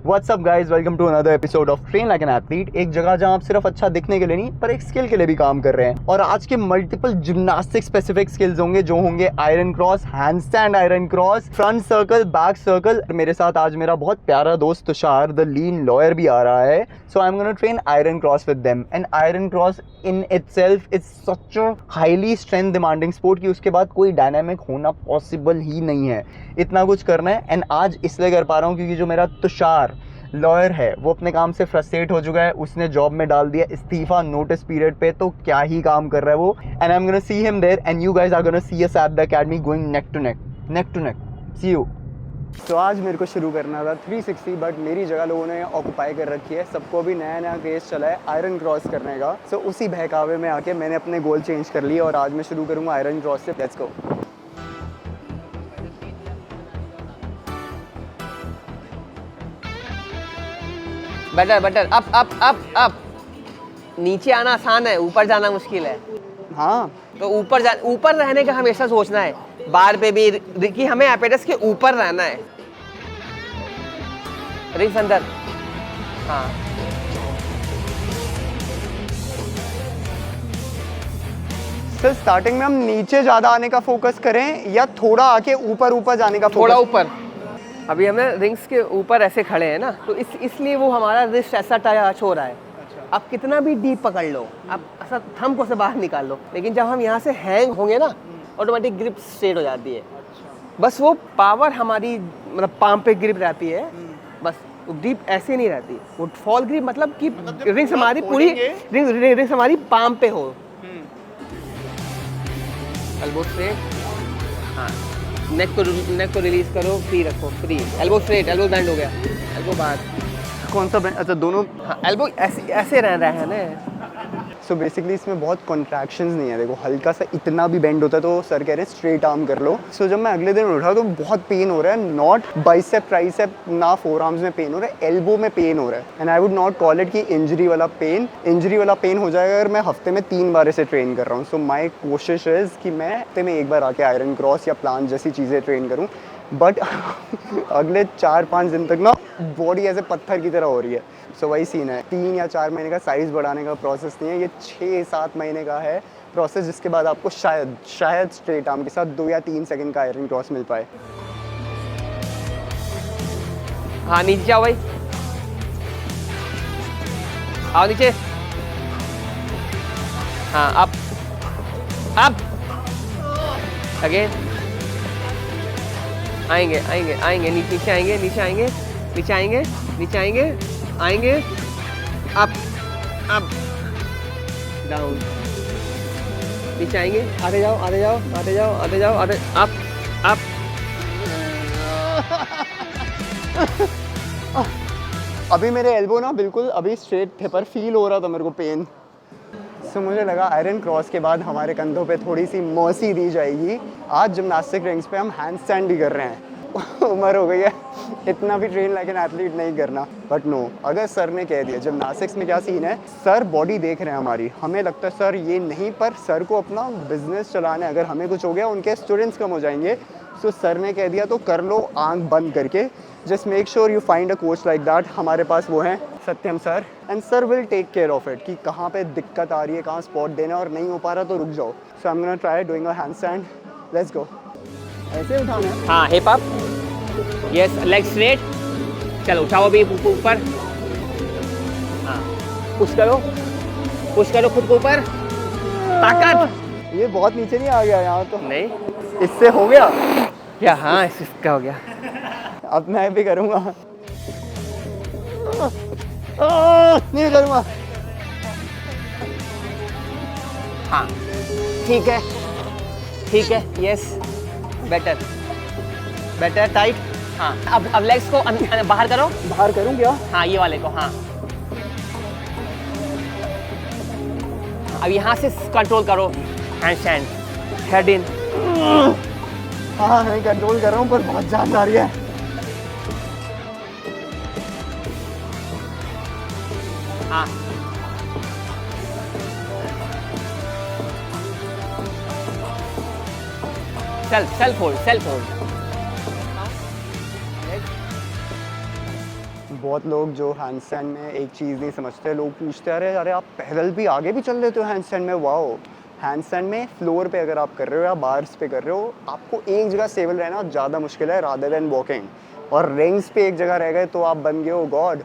What's up guys, welcome to another episode of train like an athlete. एक जगह जहां आप सिर्फ अच्छा दिखने के लिए नहीं पर एक स्किल के लिए भी काम कर रहे हैं। और आज के मल्टीपल जिम्नास्टिक स्पेसिफिक स्किल्स होंगे जो होंगे iron cross, handstand iron cross, front circle, back circle. मेरे साथ आज मेरा बहुत प्यारा दोस्त तुषार द लीन लॉयर भी आ रहा है। So I am gonna train iron cross with them. And iron cross in itself is such a highly strength demanding sport कि उसके बाद कोई डायनामिक होना पॉसिबल ही नहीं है। इतना कुछ करना है। एंड आज इसलिए कर पा रहा हूँ क्योंकि जो मेरा तुषार लॉयर है वो अपने काम से फ्रस्ट्रेट हो चुका है। उसने जॉब में डाल दिया इस्तीफा नोटिस पीरियड पे, तो क्या ही काम कर रहा है वो। And I am gonna see him there and you guys are gonna see us at the academy going neck to neck. See you. तो आज मेरे को शुरू करना था 360, बट मेरी जगह लोगों ने ऑक्यूपाई कर रखी है। सबको भी नया नया क्रेज चला है आयरन क्रॉस करने का। सो उसी बहकावे में आके मैंने अपने गोल चेंज कर लिए और आज मैं शुरू करूँगा आयरन क्रॉस से। Let's go. Better up. नीचे आना आसान है, ऊपर जाना मुश्किल है। हाँ, तो ऊपर रहने का हमेशा सोचना है। बार पे भी कि हमें एपेटस के ऊपर रहना है। रिंग्स अंदर। हाँ, सर स्टार्टिंग में हम नीचे ज़्यादा आने का फोकस करें या थोड़ा आके ऊपर जाने का थोड़ा फोकस? ऊपर। अभी हमने रिंग्स के ऊपर ऐसे खड़े हैं ना, तो इसलिए वो हमारा रिस्ट ऐसा टच हो रहा है। आप कितना भी डीप पकड़ लो, आप ऐसा थंब को से बाहर निकाल लो, लेकिन जब हम यहाँ से हैंग होंगे ना, ऑटोमेटिक ग्रिप स्ट्रेट हो जाती है। बस वो पावर हमारी मतलब पाम पे ग्रिप रहती है, बस डीप ऐसे नहीं रहती। वो फॉल ग्रिप मतलब कि रिंग्स हमारी पूरी रिंग्स हमारी पाम पे हो। Elbow straight. हाँ, नेक को रिलीज करो, फ्री रखो, free. Elbow straight, elbow band हो गया, एल्बो बाहर। कौन सा बैंड? अच्छा, दोनों। हाँ, एल्बो ऐसे रह रहा है ना। सो बेसिकली इसमें बहुत कॉन्ट्रैक्शंस नहीं है। देखो, हल्का सा इतना भी बेंड होता है तो सर कह रहे हैं स्ट्रेट आर्म कर लो। सो जब मैं अगले दिन उठा तो बहुत पेन हो रहा है। नॉट बाइसेप ट्राइसेप, ना फोर आर्म्स में पेन हो रहा है, एल्बो में पेन हो रहा है। And I would not call it कि इंजरी वाला पेन हो जाएगा अगर मैं हफ्ते में 3 बार इसे ट्रेन कर रहा हूँ। सो माई कोशिश इज़ कि मैं हफ्ते में 1 बार आके आयरन क्रॉस या प्लांट जैसी चीज़ें ट्रेन करूँ। बट अगले 4-5 दिन तक ना बॉडी ऐसे पत्थर की तरह हो रही है। सो वही सीन है। 3 या 4 महीने का साइज़ बढ़ाने का प्रोसेस नहीं है, ये 6-7 महीने का है प्रोसेस, जिसके बाद आपको शायद स्ट्रेट आर्म के साथ 2 या 3 सेकंड का आयरन क्रॉस मिल पाए। हाँ, नीचे आओ भाई, आओ नीचे। हाँ, अप अगेन। आएंगे, नीचे आएंगे, अप डाउन, नीचे आएंगे, आते जाओ, अप। अभी मेरे एल्बो ना बिल्कुल अभी स्ट्रेट थे पर फील हो रहा था मेरे को पेन। सो मुझे लगा आयरन क्रॉस के बाद हमारे कंधों पे थोड़ी सी मर्सी दी जाएगी। आज जिम्नास्टिक रिंग्स पे हम हैंड स्टैंड भी कर रहे हैं। उम्र हो गई है, इतना भी ट्रेन लाइक एन एथलीट नहीं करना। बट नो, अगर सर ने कह दिया, जिम्नास्टिक्स में क्या सीन है, सर बॉडी देख रहे हैं हमारी, हमें लगता है सर ये नहीं, पर सर को अपना बिजनेस चलाना है। अगर हमें कुछ हो गया उनके स्टूडेंट्स कम हो जाएंगे। सो सर ने कह दिया तो कर लो आंख बंद करके। Just make sure you find a coach like that. हमारे पास वो हैं Satyam sir, and sir will take care of it कि कहाँ पे दिक्कत आ रही है, कहाँ स्पॉट देना, और नहीं हो पा रहा तो रुक जाओ। So I am gonna try doing a handstand. Let's go. ऐसे उठाना है। हाँ, hip up, yes, leg straight. चलो उठाओ अभी ऊपर। हाँ, पुश करो खुद को ऊपर, ताकत। ये बहुत नीचे नहीं आ गया यहाँ तो? नहीं, इससे हो गया क्या? हाँ, इसका हो गया। अब मैं भी करूँगा। नहीं करूँगा। हाँ, ठीक है, यस, बेटर, टाइट। हाँ, अब लेग्स को बाहर करो। बाहर करूँ क्या? हाँ, ये वाले को। हाँ, अब यहाँ से कंट्रोल करो, हैंडस्टैंड, हेड इन। हाँ, मैं कंट्रोल कर रहा हूँ पर बहुत जान आ रही है। हाँ, सेल्फ होल्ड। बहुत लोग जो हैंड स्टैंड में एक चीज़ नहीं समझते, लोग पूछते हैं अरे आप पैदल भी आगे भी चल लेते हो हैंड स्टैंड में। वाओ, हैंड स्टैंड में फ्लोर पे अगर आप कर रहे हो या बार्स पे कर रहे हो, आपको एक जगह स्टेबल रहना ज़्यादा मुश्किल है रादर देन वॉकिंग। और रिंग्स पे एक जगह रह गए तो आप बन गए हो गॉड।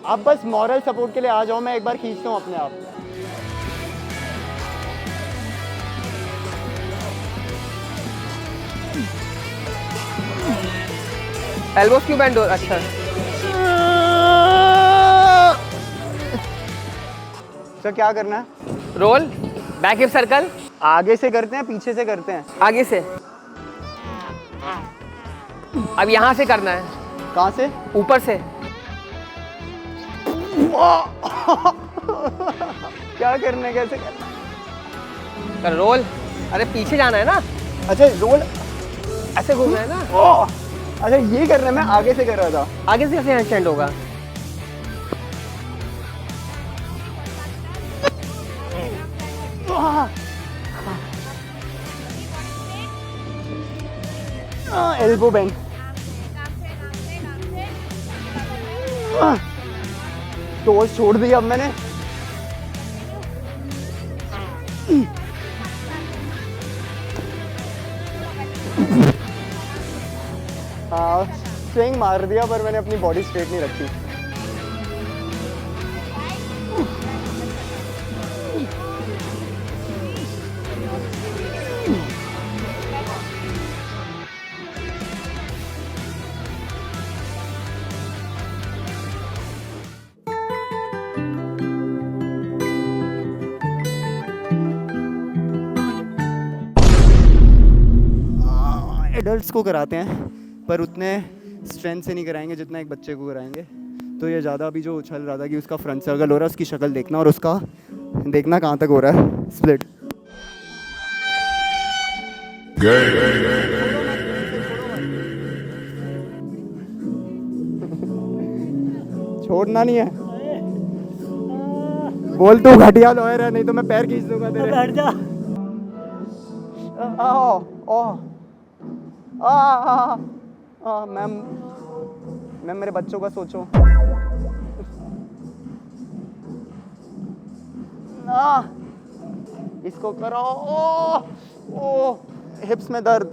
आप बस मॉरल सपोर्ट के लिए आ जाओ, मैं एक बार खींचता हूँ अपने आप। एल्बोस क्यों बैंड हो? अच्छा, तो क्या करना है? Roll, back hip circle. आगे से करते हैं पीछे से करते हैं? आगे से। अब यहाँ से करना है। कहाँ से? ऊपर से। क्या करना है, कैसे करना कर रोल। अरे पीछे जाना है ना, है? अच्छा रोल ऐसे घूमना है ना। अच्छा ये करना है, मैं आगे से कर रहा था। आगे से कैसे हैंड स्टैंड होगा? Elbow bend. तो छोड़ दिया अब मैंने। हाँ, स्विंग मार दिया पर मैंने अपनी बॉडी स्ट्रेट नहीं रखी। एडल्ट्स को कराते हैं पर उतने स्ट्रेंथ से नहीं कराएंगे जितना एक बच्चे को कराएंगे। तो ये ज़्यादा अभी जो उछल रहा था कि उसका फ्रंट सर्कल हो रहा है, उसकी शक्ल देखना और उसका देखना कहाँ तक हो रहा है स्प्लिट। छोड़ना नहीं है। बोल तू घटिया लॉयर है, नहीं तो मैं पैर खींच दूंगा तेरे। बैठ जा। मैम मेरे बच्चों का सोचो। इसको करो। हिप्स में दर्द।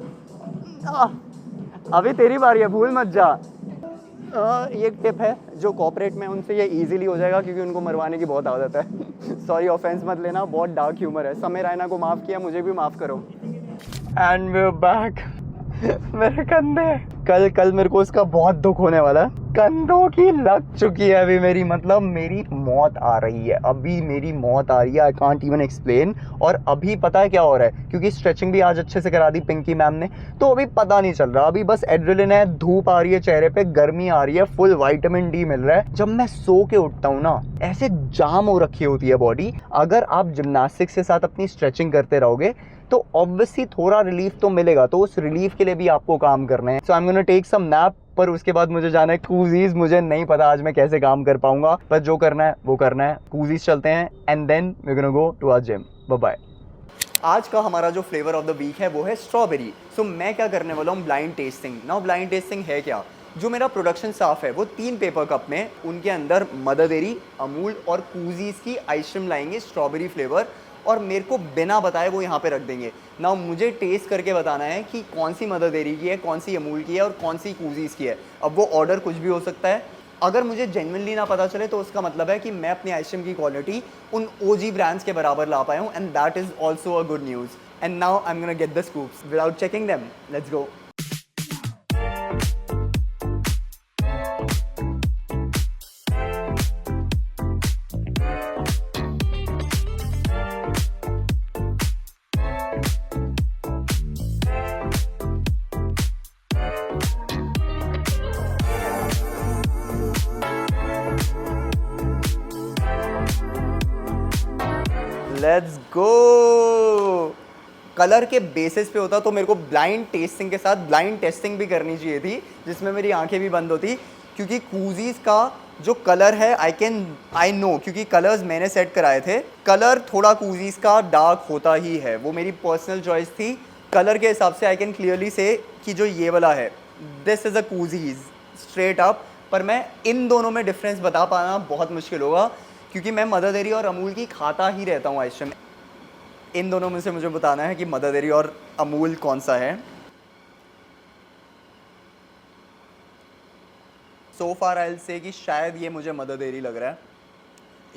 अभी तेरी बारी है, भूल मत जा। ये एक टिप है जो कॉर्पोरेट में उनसे ये इजीली हो जाएगा क्योंकि उनको मरवाने की बहुत आदत है। सॉरी ऑफेंस मत लेना, बहुत डार्क ह्यूमर है। समय रैना को माफ़ किया, मुझे भी माफ़ करो। And we are back. मेरे कंधे, कल मेरे को इसका बहुत दुख होने वाला है। कंधों की लग चुकी है अभी मेरी, मतलब मेरी मौत आ रही है, अभी मेरी मौत आ रही है। I can't even explain. और अभी पता है क्या हो रहा है, क्योंकि स्ट्रेचिंग भी आज अच्छे से करा दी पिंकी मैम ने, तो अभी पता नहीं चल रहा। अभी बस एड्रेलिन है, धूप आ रही है चेहरे पे, गर्मी आ रही है, फुल विटामिन डी मिल रहा है। जब मैं सो के उठता हूँ ना, ऐसे जाम हो रखी होती है बॉडी। अगर आप जिम्नास्टिक्स के साथ अपनी स्ट्रेचिंग करते रहोगे तो ऑब्वियसली थोड़ा रिलीफ तो मिलेगा, तो उस रिलीफ के लिए भी आपको काम करना है। So I am gonna take some nap, पर उसके बाद मुझे जाना है कूजीज। मुझे नहीं पता आज मैं कैसे काम कर पाऊंगा, पर जो करना है वो करना है। कूजीज चलते हैं and then we gonna go to our gym. Bye bye. आज का हमारा जो फ्लेवर ऑफ द वीक है वो है स्ट्रॉबेरी। सो मैं क्या करने वाला हूँ, blind testing. Now blind testing है क्या, जो मेरा प्रोडक्शन स्टाफ है वो 3 पेपर कप में, उनके अंदर मदर डेयरी, अमूल और कूजीज की आइसक्रीम लाएंगे स्ट्रॉबेरी फ्लेवर, और मेरे को बिना बताए वो यहाँ पे रख देंगे ना। मुझे टेस्ट करके बताना है कि कौन सी मदर डेयरी की है, कौन सी अमूल की है और कौन सी कूजीज की है। अब वो ऑर्डर कुछ भी हो सकता है। अगर मुझे जेन्युइनली ना पता चले तो उसका मतलब है कि मैं अपनी आइसक्रीम की क्वालिटी उन ओजी ब्रांड्स के बराबर ला पाया हूँ, and that is also a good news. And now I am gonna get the scoops without checking them. Let's go. Let's go. Colour के बेसिस पे होता तो मेरे को ब्लाइंड टेस्टिंग के साथ ब्लाइंड टेस्टिंग भी करनी चाहिए थी, जिसमें मेरी आंखें भी बंद होती, क्योंकि कूजीज का जो कलर है आई नो, क्योंकि कलर्स मैंने सेट कराए थे। कलर थोड़ा कूजीज का डार्क होता ही है, वो मेरी पर्सनल चॉइस थी। कलर के हिसाब से आई कैन क्लियरली से कि जो ये वाला है, दिस इज़ अ कूजीज स्ट्रेट अप। पर मैं इन दोनों में डिफरेंस बता पाना बहुत मुश्किल होगा, क्योंकि मैं मदर डेयरी और अमूल की खाता ही रहता हूँ आइसक्रीम। इन दोनों में से मुझे बताना है कि मदर डेयरी और अमूल कौन सा है। सो फार आई विल से कि शायद ये मुझे मदर डेयरी लग रहा है।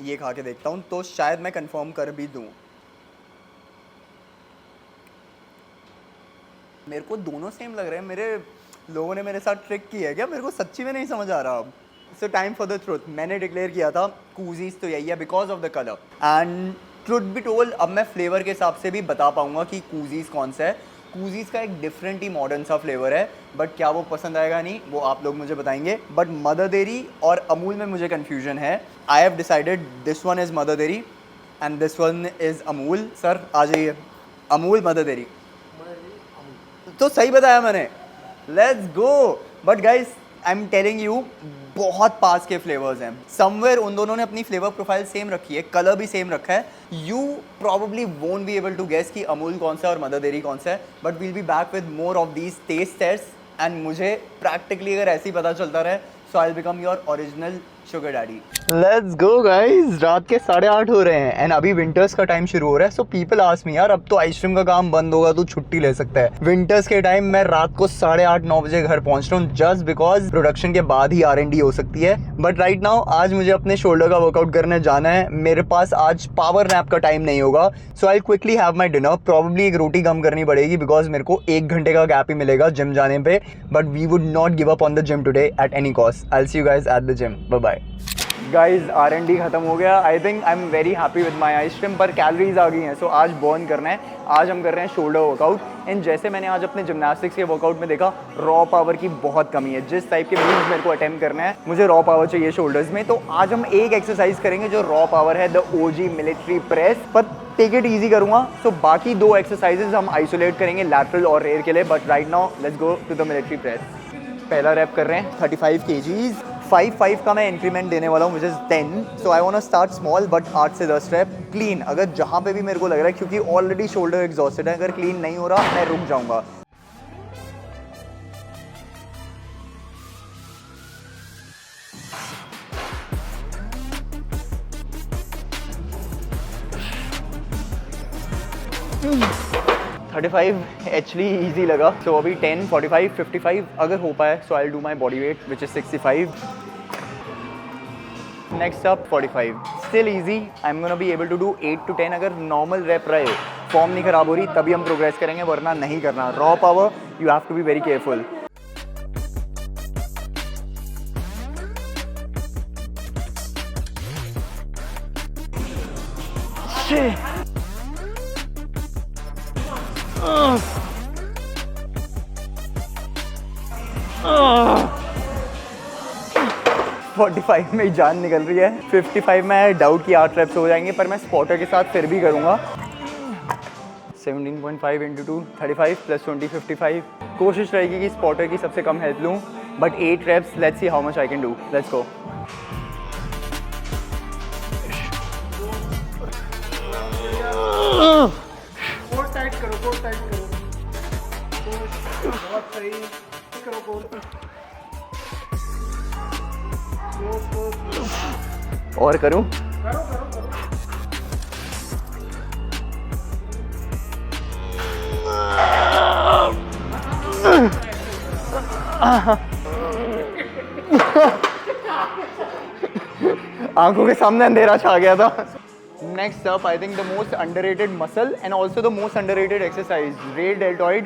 ये खा के देखता हूँ तो शायद मैं कंफर्म कर भी दूँ। मेरे को दोनों सेम लग रहे हैं। मेरे लोगों ने मेरे साथ ट्रिक की है क्या? मेरे को सच्ची में नहीं समझ आ रहा अब। सो टाइम फॉर द ट्रुथ। मैंने डिक्लेयर किया था कूजीज तो यही है because of the colour, and truth be told अब मैं फ्लेवर के हिसाब से भी बता पाऊंगा कि कूजीज कौन सा है। कूजीज का एक डिफरेंट ही मॉडर्न सा फ्लेवर है, बट क्या वो पसंद आएगा नहीं वो आप लोग मुझे बताएंगे। बट मदर डेयरी और अमूल में मुझे कन्फ्यूजन है। I have decided this one is Mother Dairy and this one is Amul. Sir आ जाइए। अमूल मदर डेयरी तो सही बताया मैंने। Let's go. But guys I am telling you बहुत पास के फ्लेवर्स हैं। समवेयर उन दोनों ने अपनी फ्लेवर प्रोफाइल सेम रखी है, कलर भी सेम रखा है। You probably won't be able to guess कि अमूल कौन सा है और मदर डेयरी कौन सा है, but we'll be back with more of these test test and मुझे प्रैक्टिकली अगर ऐसे ही पता चलता रहे so I will become your original sugar daddy. Let's go guys. रात के 8:30 हो रहे हैं एंड अभी विंटर्स का टाइम शुरू हो रहा है। सो पीपल आस्क मी यार अब तो आइसक्रीम का काम बंद होगा तो छुट्टी ले सकता है। विंटर्स के टाइम मैं रात को 8:30-9 बजे घर पहुंच रहा हूँ जस्ट बिकॉज प्रोडक्शन के बाद ही R&D हो सकती है। बट राइट नाउ आज मुझे अपने शोल्डर का वर्कआउट करने जाना है। मेरे पास आज पावर नैप का टाइम नहीं होगा, so I quickly have my dinner. Probably एक रोटी कम करनी पड़ेगी बिकॉज मेरे को 1 घंटे का गैप ही मिलेगा जिम जाने पे। But we would not give up on the gym today at any cost. I will see you guys at the gym. Bye bye. Guys R&D खत्म हो गया। I think I am very happy with my ice cream, पर calories आ गई हैं सो आज burn करना है। आज हम कर रहे हैं शोल्डर वर्कआउट एंड जैसे मैंने आज अपने जिमनास्टिक्स के वर्कआउट में देखा रॉ पावर की बहुत कमी है। जिस टाइप के मूव्स मेरे को अटेम्प्ट करना है मुझे रॉ पावर चाहिए शोल्डर्स में। तो आज हम एक एक्सरसाइज करेंगे जो रॉ पावर है, द OG मिलिट्री प्रेस। पर टेक इट ईजी करूँगा। सो बाकी 2 एक्सरसाइजेज हम आइसोलेट करेंगे लैटरल और रेयर के लिए। But right now let's go to the military press. पहला रैप कर रहे हैं 35 kgs। 5 का मैं इंक्रीमेंट देने वाला हूँ which is 10। So I want to start small but 8 से 10 रैप क्लीन। अगर जहाँ पे भी मेरे को लग रहा है क्योंकि ऑलरेडी शोल्डर एग्जॉस्टेड है, अगर क्लीन नहीं हो रहा मैं रुक जाऊँगा। एक्चुअली ईजी लगा। सो अभी 10, 45, 55 अगर हो पाए so I will do my body weight which is 65। Next up 45। Still easy. I am gonna be able to do 8 to 10। अगर नॉर्मल रैप रहे, फॉर्म नहीं खराब हो रही तभी हम प्रोग्रेस करेंगे, वरना नहीं करना। Raw power you have to be very careful. $45 में जान निकल रही है। 55 में डाउट की 8 रेप्स हो जाएंगे, पर मैं स्पॉटर के साथ फिर भी करूँगा। 17.5 into 2 35 + 20 55। कोशिश रहेगी कि स्पॉटर की सबसे कम हेल्प लूँ, but 8 reps let's see how much I can do. Let's go. Core tight करो, कोर टाइट करो। बहुत सही। करो कोर। और करूं? करो करो करो। आंखों के सामने अंधेरा छा गया था। Next up, I think the most underrated muscle and also the most underrated exercise, rear deltoid.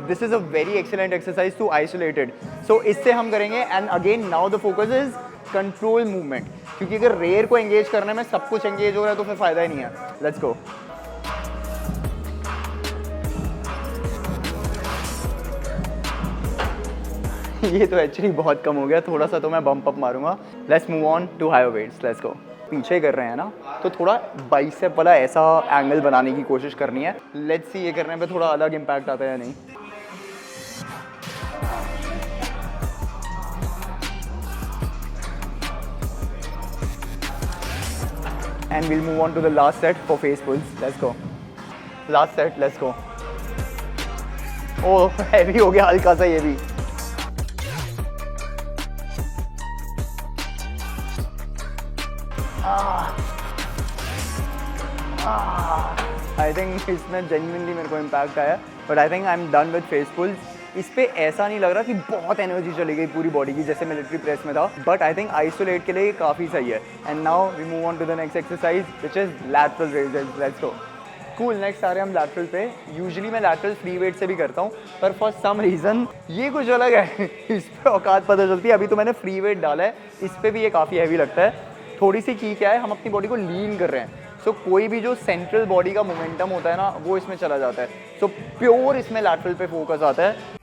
This is a very excellent exercise to isolate it. So इससे हम करेंगे and again now the focus is control movement. क्योंकि अगर rear को engage करने में सब कुछ engage हो रहा है तो फिर फायदा ही नहीं है। Let's go. ये तो एक्चुअली बहुत कम हो गया, थोड़ा सा तो मैं बम्प अप मारूंगा। Let's move on to higher weights. Let's go. पीछे कर रहे हैं ना तो थोड़ा बाइसेप वाला ऐसा एंगल बनाने की कोशिश करनी है। लेट्स सी ये करने पे थोड़ा अलग इम्पैक्ट आता है या नहीं। And will move on to the last set for face pulls. Let's go. Last set. Let's go. Oh heavy हो गया हल्का सा ये भी। आई थिंक इसमें जेन्युइनली मेरे को इम्पैक्ट आया, but I think I am done with face pulls. इस पे ऐसा नहीं लग रहा कि बहुत एनर्जी चली गई पूरी बॉडी की जैसे मिलिट्री प्रेस में था, बट आई थिंक आइसोलेट के लिए काफ़ी सही है। And now we move on to the next exercise which is lateral raises. Let's go. Cool, next आ रहे हैं हम लैटरल पे। यूजुअली मैं लैटरल फ्री वेट से भी करता हूँ, पर फॉर सम रीज़न ये कुछ अलग है। इस पर औकात पता चलती है। अभी तो मैंने फ्री वेट डाला है, इस पर भी ये काफ़ी हैवी लगता है। थोड़ी सी की क्या है, हम अपनी बॉडी को लीन कर रहे हैं, सो कोई भी जो सेंट्रल बॉडी का मोमेंटम होता है ना, वो इसमें चला जाता है। सो प्योर इसमें लैटरल पे फोकस आता है।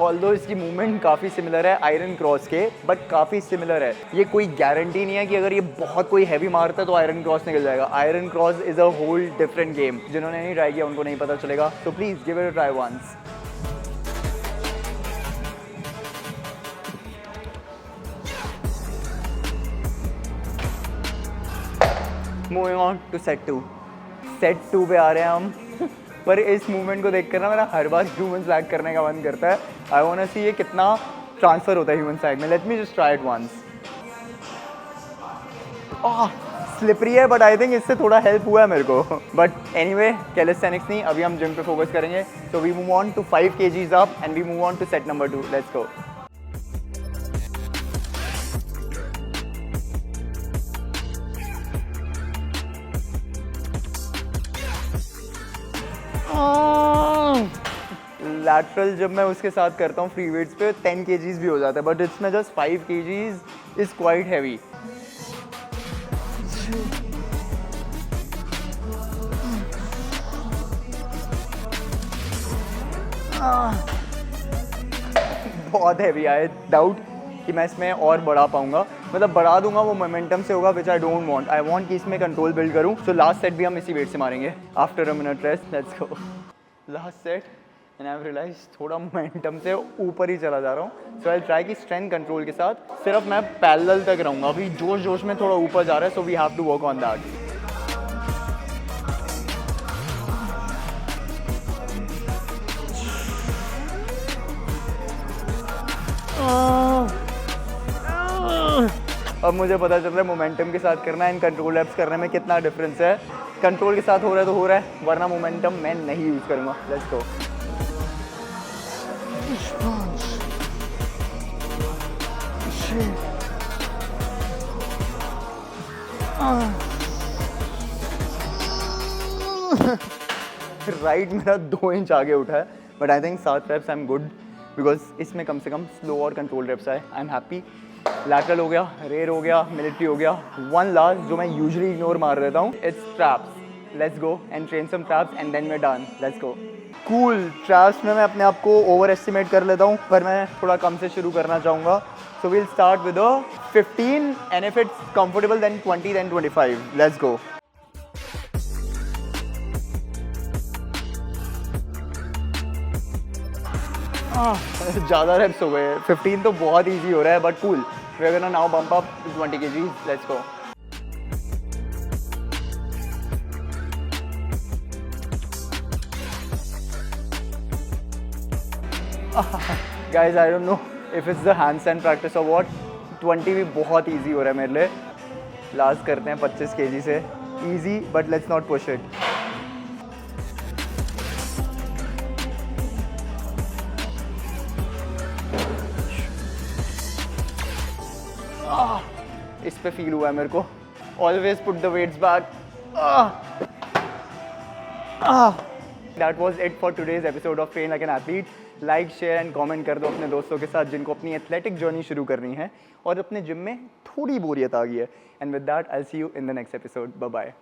ऑल्दो इसकी मूवमेंट काफ़ी सिमिलर है आयरन क्रॉस के, बट काफ़ी सिमिलर है। ये कोई गारंटी नहीं है कि अगर ये बहुत कोई हैवी मारता है तो आयरन क्रॉस निकल जाएगा। Iron cross is a whole different game. जिन्होंने नहीं ट्राई किया उनको नहीं पता चलेगा, so please give it a try once. Moving on to set 2। Set 2 पे आ रहे हैं हम। पर इस मूवमेंट को देख कर ना मेरा हर बार ह्यूमन फ्लैग करने का मन करता है। आई वांट टू सी ये कितना ट्रांसफर होता है ह्यूमन फ्लैग में। Let me just try it once. Slippery है, बट आई थिंक इससे थोड़ा हेल्प हुआ है मेरे को। बट एनीवे, कैलिस्थेनिक्स नहीं, अभी हम जिम पे फोकस करेंगे। So we move on to 5 kgs up and we move on to set number 2। Let's go. Lateral जब मैं उसके साथ करता हूँ फ्री वेट्स पे 10 kgs भी हो जाता है, बट इसमें just 5 kgs is quite heavy. बहुत हैवी। आई डाउट कि मैं इसमें और बढ़ा पाऊंगा, मतलब बढ़ा दूंगा वो मोमेंटम से होगा, which I don't want. I want कि इसमें कंट्रोल बिल्ड करूं। सो लास्ट सेट भी हम इसी वेट से मारेंगे after a minute rest. Let's go. Last set and I have realized थोड़ा मोमेंटम से ऊपर ही चला जा रहा हूँ। सो आई ट्राई कि स्ट्रेंथ कंट्रोल के साथ सिर्फ मैं पैरेलल तक रहूँगा। अभी जोश जोश में थोड़ा ऊपर जा रहा है, so we have to work on that. अब मुझे पता चल रहा है मोमेंटम के साथ करना है, इन कंट्रोल एप्स करने में कितना डिफरेंस है। कंट्रोल के साथ हो रहा है तो हो रहा है, वरना मोमेंटम मैं नहीं यूज़ करूँगा। Let's go. राइट मेरा 2 इंच आगे उठा है, but I think 7 reps I am good, because इसमें कम से कम स्लो और कंट्रोल रेप्स आए। I am happy. लैटरल हो गया, रेयर हो गया, मिलिट्री हो गया। वन लास्ट जो मैं यूजुअली इग्नोर मार देता हूँ, it's traps. Let's go and train some traps and then we are done. Let's go. Cool. Traps में मैं अपने आप को ओवर एस्टिमेट कर लेता हूँ, पर मैं थोड़ा कम से शुरू करना चाहूँगा। So we'll start with 15 and if it's comfortable then 20 then 25। Let's go. ज़्यादा रेप्स हो गए। 15 तो बहुत इजी हो रहा है, but cool. We are gonna now bump up to 20 kgs। Let's go. Guys I don't know if it's the handstand practice और what, 20 भी बहुत इजी हो रहा है मेरे लिए। लास्ट करते हैं 25 kg से। Easy but let's not push it. इस पे फील हुआ है मेरे को। Always put the weights back. That was it for today's episode of train like an athlete. Like, share and comment कर दो अपने दोस्तों के साथ जिनको अपनी एथलेटिक जर्नी शुरू करनी है और अपने जिम में थोड़ी बोरियत आ गई है। And with that I see you in the next episode. Bye bye.